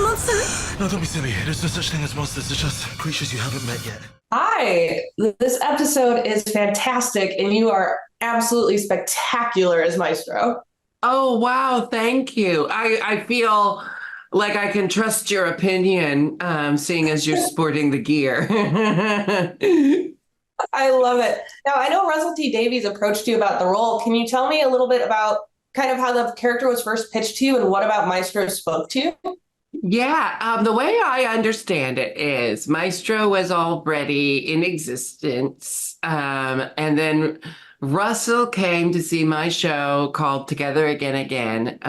monster? No, don't be silly. There's no such thing as monsters. They're just creatures you haven't met yet. Hi, this episode is fantastic, and you are absolutely spectacular as Maestro. Oh, wow. Thank you. I feel like I can trust your opinion, seeing as you're sporting the gear. I love it. Now, I know Russell T Davies approached you about the role. Can you tell me a little bit about kind of how the character was first pitched to you and what about Maestro spoke to you? Yeah, the way I understand it is Maestro was already in existence. And then Russell came to see my show called Together Again,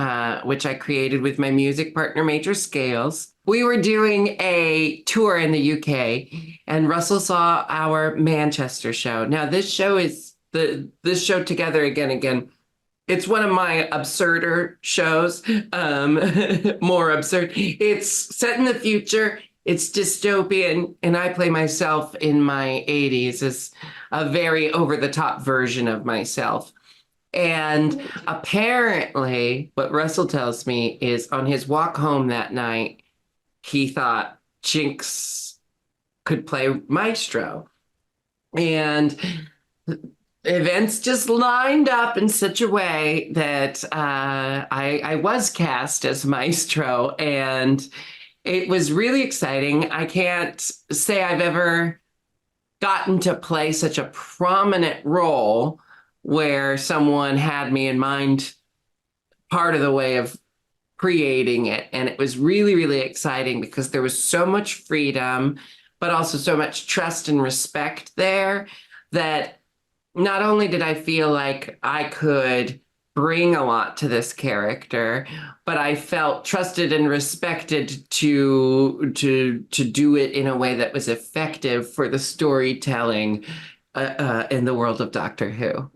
which I created with my music partner, Major Scales. We were doing a tour in the UK, and Russell saw our Manchester show. Now, this show Together Again. It's one of my absurder shows, more absurd. It's set in the future. It's dystopian, and I play myself in my 80s as a very over-the-top version of myself. And apparently, what Russell tells me is on his walk home that night, he thought Jinkx could play Maestro. And events just lined up in such a way that I was cast as Maestro, and it was really exciting. I can't say I've ever gotten to play such a prominent role where someone had me in mind part of the way of creating it. And it was really, really exciting because there was so much freedom, but also so much trust and respect there that not only did I feel like I could bring a lot to this character, but I felt trusted and respected to do it in a way that was effective for the storytelling in the world of Doctor Who.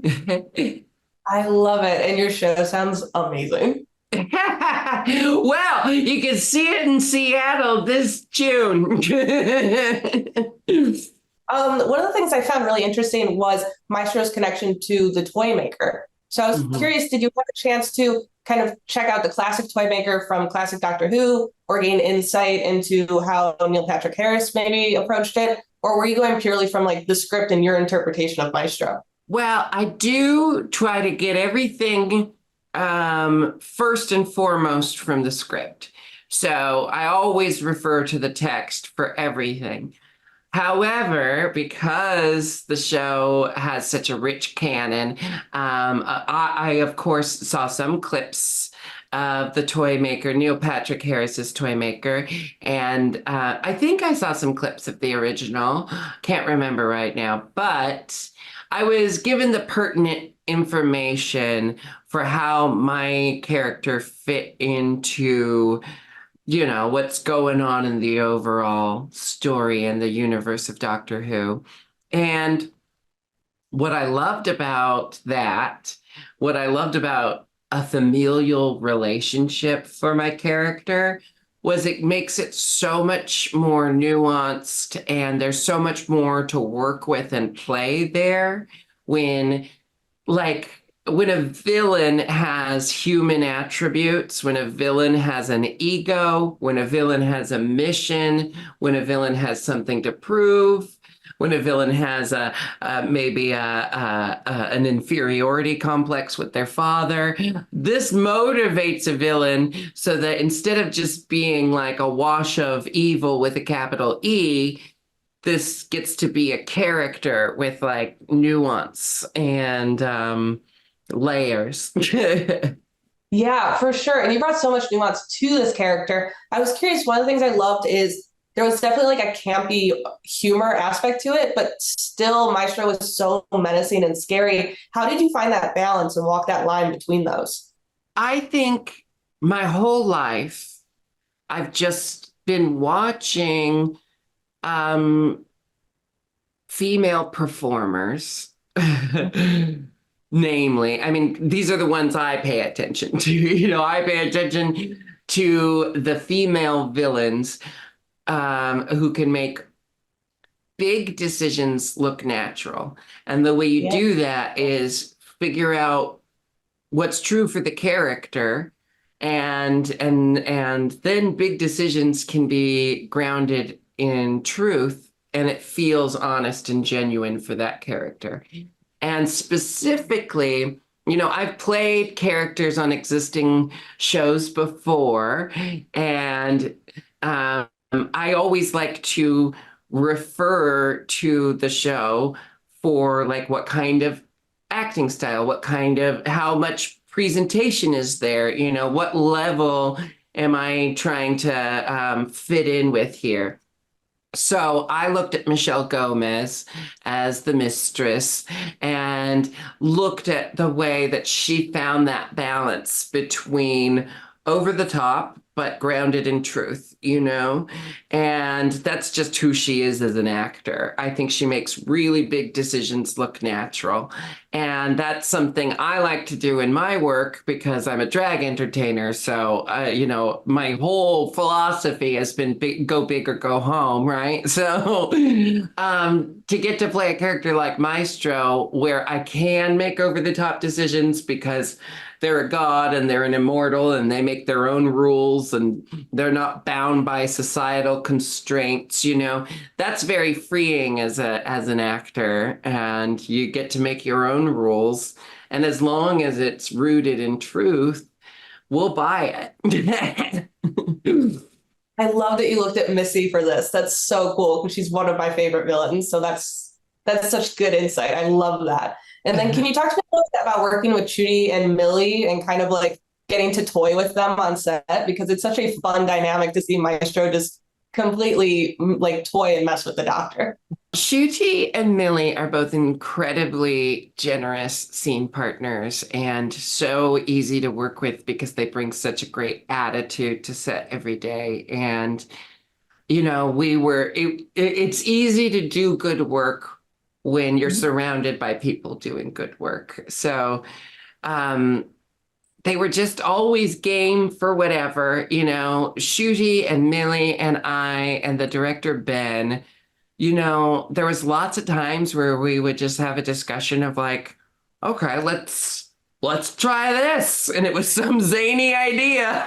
I love it, and your show sounds amazing. Well, you can see it in Seattle this June. One of the things I found really interesting was Maestro's connection to the Toymaker. So I was curious, did you have a chance to kind of check out the classic Toymaker from classic Doctor Who or gain insight into how Neil Patrick Harris maybe approached it? Or were you going purely from like the script and your interpretation of Maestro? Well, I do try to get everything first and foremost from the script. So I always refer to the text for everything. However, because the show has such a rich canon, I of course saw some clips of the Toymaker, Neil Patrick Harris's Toymaker, and I think I saw some clips of the original. Can't remember right now, but I was given the pertinent information for how my character fit into what's going on in the overall story and the universe of Doctor Who. And what I loved about a familial relationship for my character was it makes it so much more nuanced, and there's so much more to work with and play there when a villain has human attributes, when a villain has an ego, when a villain has a mission, when a villain has something to prove, when a villain has maybe an inferiority complex with their father, this motivates a villain so that instead of just being like a wash of evil with a capital E, this gets to be a character with like nuance and layers. Yeah, for sure. And you brought so much nuance to this character. I was curious, one of the things I loved is there was definitely like a campy humor aspect to it, but still Maestro was so menacing and scary. How did you find that balance and walk that line between those? I think my whole life I've just been watching female performers. Namely, I mean, these are the ones I pay attention to. I pay attention to the female villains who can make big decisions look natural. And the way you do that is figure out what's true for the character And then big decisions can be grounded in truth, and it feels honest and genuine for that character. And specifically, I've played characters on existing shows before, and I always like to refer to the show for like what kind of acting style, how much presentation is there, what level am I trying to fit in with here? So I looked at Michelle Gomez as the mistress and looked at the way that she found that balance between over the top but grounded in truth, And that's just who she is as an actor. I think she makes really big decisions look natural. And that's something I like to do in my work because I'm a drag entertainer. So, my whole philosophy has been go big or go home, right? So, to get to play a character like Maestro, where I can make over the top decisions because they're a god and they're an immortal and they make their own rules and they're not bound by societal constraints, that's very freeing as an actor, and you get to make your own rules, and as long as it's rooted in truth, we'll buy it. I love that you looked at Missy for this. That's so cool because she's one of my favorite villains. So that's such good insight. I love that. And then can you talk to me a little bit about working with Judy and Millie and kind of like getting to toy with them on set? Because it's such a fun dynamic to see Maestro just completely like toy and mess with the doctor. Shuti and Millie are both incredibly generous scene partners and so easy to work with because they bring such a great attitude to set every day. And, it's easy to do good work when you're surrounded by people doing good work. So, they were just always game for whatever, Shuti and Millie and I and the director, Ben. There was lots of times where we would just have a discussion of like, okay, let's try this. And it was some zany idea.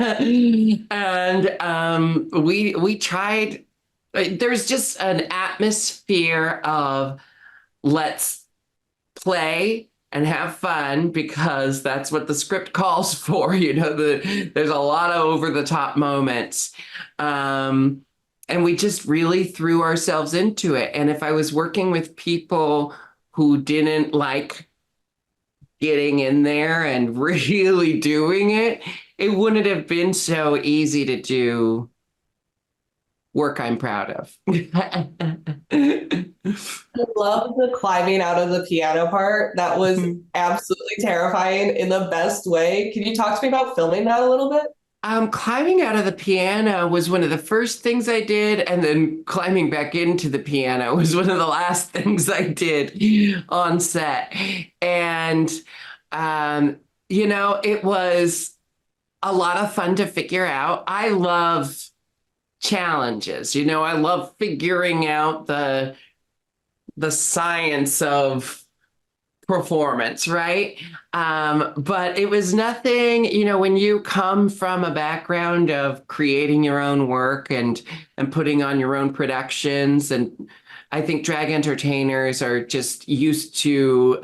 And we tried, there's just an atmosphere of let's play and have fun because that's what the script calls for. There's a lot of over the top moments. And we just really threw ourselves into it. And if I was working with people who didn't like getting in there and really doing it, it wouldn't have been so easy to do work I'm proud of. I love the climbing out of the piano part. That was absolutely terrifying in the best way. Can you talk to me about filming that a little bit? Climbing out of the piano was one of the first things I did, and then climbing back into the piano was one of the last things I did on set. And, it was a lot of fun to figure out. I love challenges. I love figuring out the science of performance, right? But it was nothing, when you come from a background of creating your own work and putting on your own productions, and I think drag entertainers are just used to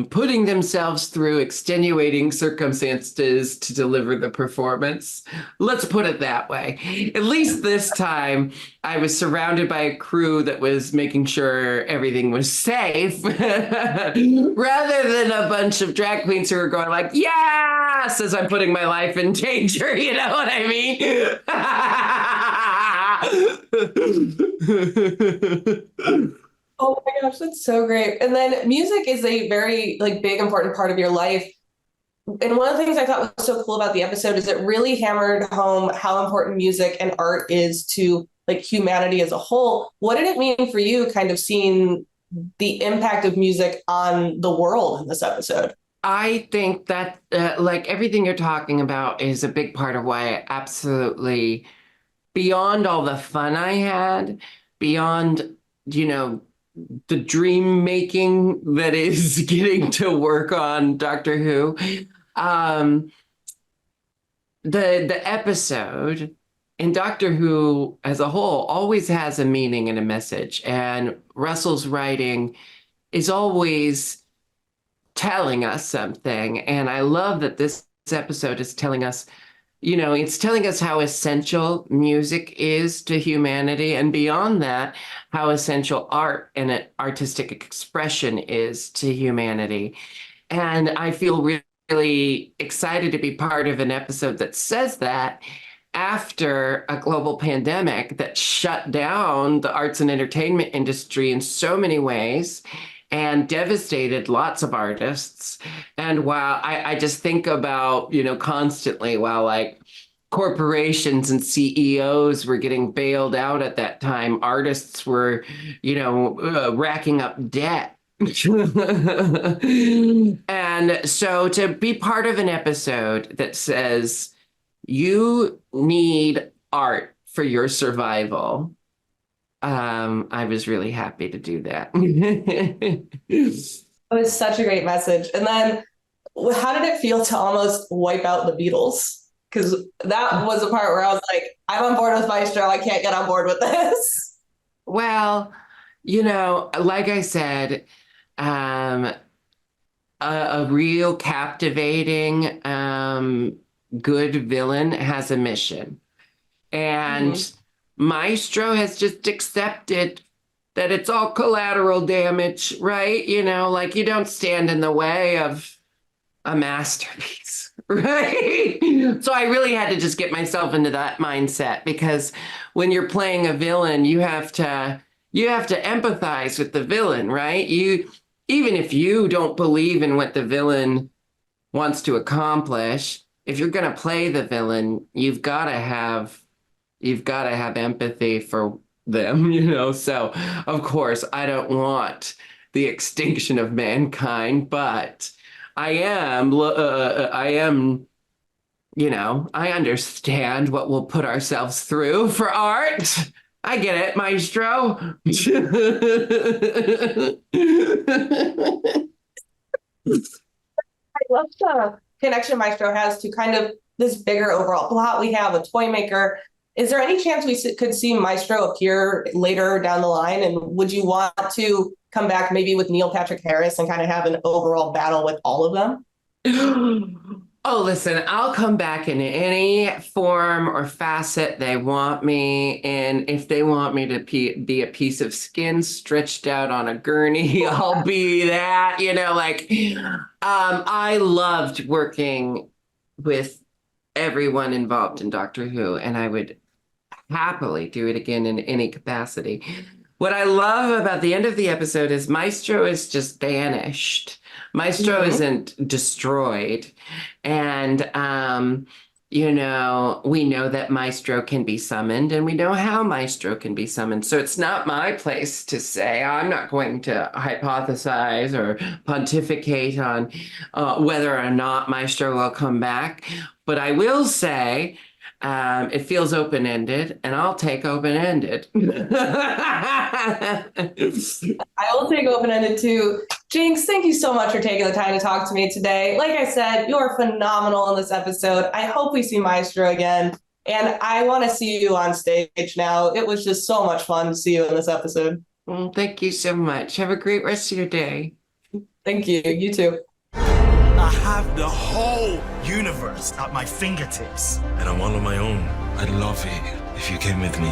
putting themselves through extenuating circumstances to deliver the performance. Let's put it that way. At least this time, I was surrounded by a crew that was making sure everything was safe, rather than a bunch of drag queens who are going like, yes, as I'm putting my life in danger. You know what I mean? Oh my gosh, that's so great. And then music is a very like big important part of your life. And one of the things I thought was so cool about the episode is it really hammered home how important music and art is to like humanity as a whole. What did it mean for you kind of seeing the impact of music on the world in this episode? I think that like everything you're talking about is a big part of why I absolutely, beyond all the fun I had, beyond, the dream making that is getting to work on Doctor Who, the episode in Doctor Who as a whole always has a meaning and a message. And Russell's writing is always telling us something. And I love that this episode is telling us, it's telling us how essential music is to humanity. And beyond that, how essential art and artistic expression is to humanity. And I feel really excited to be part of an episode that says that after a global pandemic that shut down the arts and entertainment industry in so many ways and devastated lots of artists. And while I just think about, constantly while like corporations and CEOs were getting bailed out at that time, artists were, racking up debt. And so to be part of an episode that says you need art for your survival, I was really happy to do that. It was such a great message. And then how did it feel to almost wipe out the Beatles? Because that was the part where I was like, I'm on board with Maestro. I can't get on board with this. Well, like I said, a real captivating, good villain has a mission. And Maestro has just accepted that it's all collateral damage, right? Like you don't stand in the way of a masterpiece, right? So I really had to just get myself into that mindset, because when you're playing a villain, you have to empathize with the villain, right? Even if you don't believe in what the villain wants to accomplish, if you're going to play the villain, you've got to have empathy for them, So, of course, I don't want the extinction of mankind, but I understand what we'll put ourselves through for art. I get it, Maestro. I love the connection Maestro has to kind of this bigger overall plot we have, a Toymaker. Is there any chance we could see Maestro appear later down the line? And would you want to come back maybe with Neil Patrick Harris and kind of have an overall battle with all of them? Oh, listen, I'll come back in any form or facet they want me in. If they want me to be a piece of skin stretched out on a gurney, I'll be that, I loved working with everyone involved in Doctor Who, and I would happily do it again in any capacity. What I love about the end of the episode is Maestro is just vanished. Maestro isn't destroyed. And, we know that Maestro can be summoned, and we know how Maestro can be summoned. So it's not my place to say. I'm not going to hypothesize or pontificate on whether or not Maestro will come back. But I will say it feels open-ended, and I'll take open-ended. I will take open-ended too. Jinkx, thank you so much for taking the time to talk to me today. Like I said, you're phenomenal in this episode. I hope we see Maestro again, and I want to see you on stage now. It was just so much fun to see you in this episode. Well, thank you so much. Have a great rest of your day. Thank you. You too. I have the whole universe at my fingertips. And I'm all on my own. I'd love it if you came with me.